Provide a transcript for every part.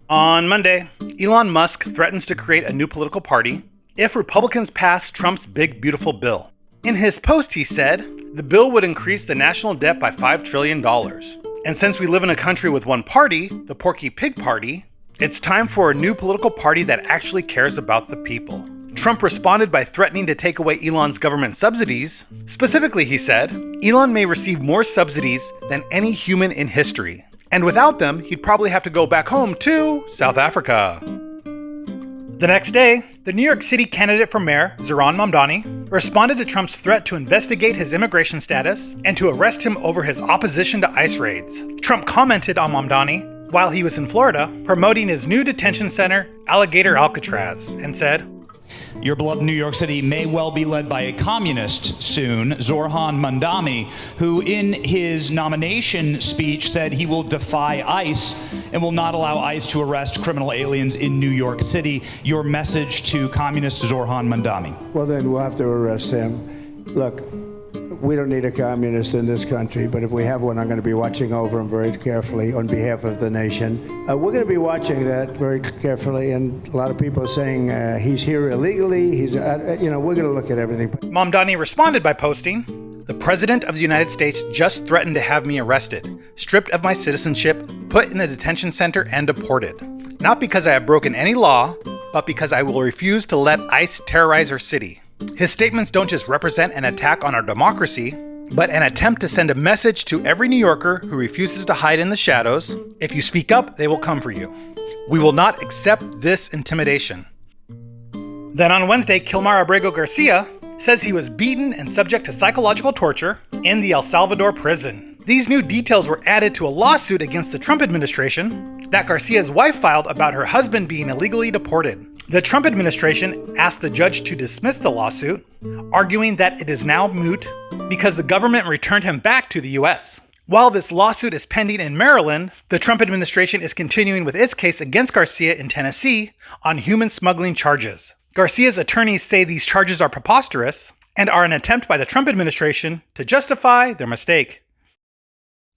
On Monday, Elon Musk threatens to create a new political party if Republicans pass Trump's big beautiful bill. In his post, he said, the bill would increase the national debt by $5 trillion. And since we live in a country with one party, the Porky Pig Party, it's time for a new political party that actually cares about the people. Trump responded by threatening to take away Elon's government subsidies. Specifically, he said, Elon may receive more subsidies than any human in history. And without them, he'd probably have to go back home to South Africa. The next day, the New York City candidate for mayor, Mamdani, responded to Trump's threat to investigate his immigration status and to arrest him over his opposition to ICE raids. Trump commented on Mamdani while he was in Florida, promoting his new detention center, Alligator Alcatraz, and said, your beloved New York City may well be led by a communist soon, Zoran Mamdani, who in his nomination speech said he will defy ICE and will not allow ICE to arrest criminal aliens in New York City. Your message to communist Zoran Mamdani? Well, then we'll have to arrest him. Look, we don't need a communist in this country, but if we have one, I'm going to be watching over him very carefully on behalf of the nation. We're going to be watching that very carefully, and a lot of people are saying he's here illegally. We're going to look at everything. Mamdani responded by posting, the President of the United States just threatened to have me arrested, stripped of my citizenship, put in a detention center, and deported. Not because I have broken any law, but because I will refuse to let ICE terrorize our city. His statements don't just represent an attack on our democracy, but an attempt to send a message to every New Yorker who refuses to hide in the shadows. If you speak up, they will come for you. We will not accept this intimidation. Then on Wednesday, Kilmar Garcia says he was beaten and subject to psychological torture in the El Salvador prison. These new details were added to a lawsuit against the Trump administration that Garcia's wife filed about her husband being illegally deported. The Trump administration asked the judge to dismiss the lawsuit, arguing that it is now moot because the government returned him back to the U.S. While this lawsuit is pending in Maryland, the Trump administration is continuing with its case against Garcia in Tennessee on human smuggling charges. Garcia's attorneys say these charges are preposterous and are an attempt by the Trump administration to justify their mistake.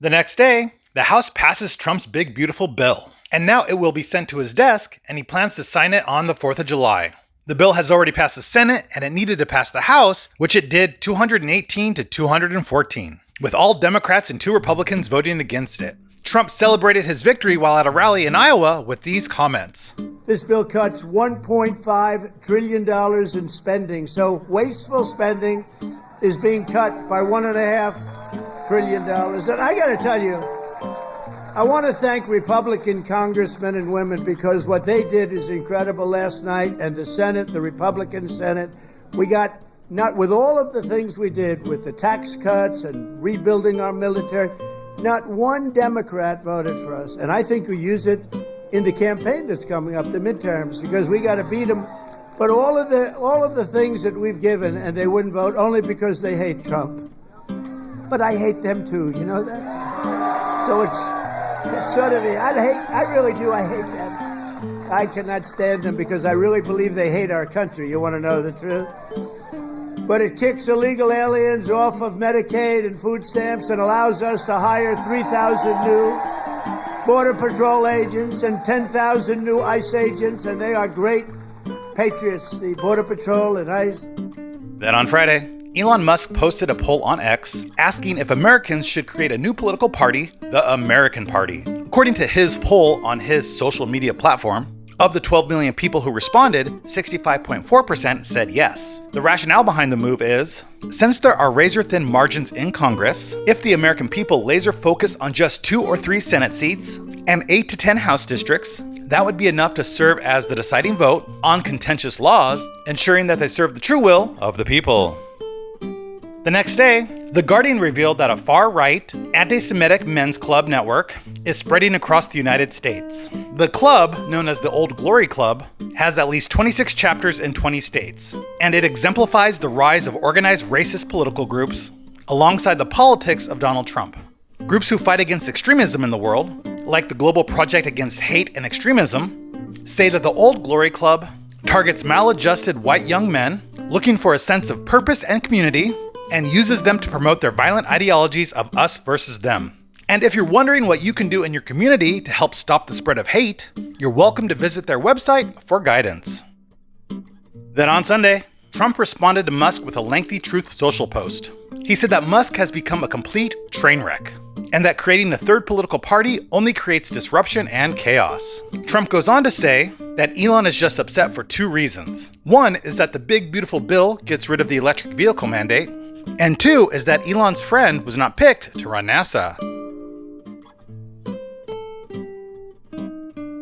The next day, the House passes Trump's big beautiful bill. And now it will be sent to his desk, and he plans to sign it on the 4th of July. The bill has already passed the Senate, and it needed to pass the House, which it did 218 to 214, with all Democrats and 2 Republicans voting against it. Trump celebrated his victory while at a rally in Iowa with these comments. This bill cuts $1.5 trillion in spending, so wasteful spending is being cut by $1.5 trillion. And I got to tell you, I want to thank Republican congressmen and women because what they did is incredible last night, and the Senate, the Republican Senate, we got, not with all of the things we did with the tax cuts and rebuilding our military, not one Democrat voted for us. And I think we use it in the campaign that's coming up, the midterms, because we got to beat them. But all of the things that we've given, and they wouldn't vote only because they hate Trump. But I hate them too, you know that? So it's sort of, I really do, I hate them. I cannot stand them because I really believe they hate our country. You want to know the truth? But it kicks illegal aliens off of Medicaid and food stamps and allows us to hire 3,000 new Border Patrol agents and 10,000 new ICE agents, and they are great patriots, the Border Patrol and ICE. Then on Friday, Elon Musk posted a poll on X asking if Americans should create a new political party, the American Party. According to his poll on his social media platform, of the 12 million people who responded, 65.4% said yes. The rationale behind the move is, since there are razor-thin margins in Congress, if the American people laser focus on just 2 or 3 Senate seats and 8 to 10 House districts, that would be enough to serve as the deciding vote on contentious laws, ensuring that they serve the true will of the people. The next day, The Guardian revealed that a far-right, anti-Semitic men's club network is spreading across the United States. The club, known as the Old Glory Club, has at least 26 chapters in 20 states, and it exemplifies the rise of organized racist political groups alongside the politics of Donald Trump. Groups who fight against extremism in the world, like the Global Project Against Hate and Extremism, say that the Old Glory Club targets maladjusted white young men looking for a sense of purpose and community, and uses them to promote their violent ideologies of us versus them. And if you're wondering what you can do in your community to help stop the spread of hate, you're welcome to visit their website for guidance. Then on Sunday, Trump responded to Musk with a lengthy Truth Social post. He said that Musk has become a complete train wreck, and that creating a third political party only creates disruption and chaos. Trump goes on to say that Elon is just upset for two reasons. One is that the big beautiful bill gets rid of the electric vehicle mandate, and two is that Elon's friend was not picked to run NASA.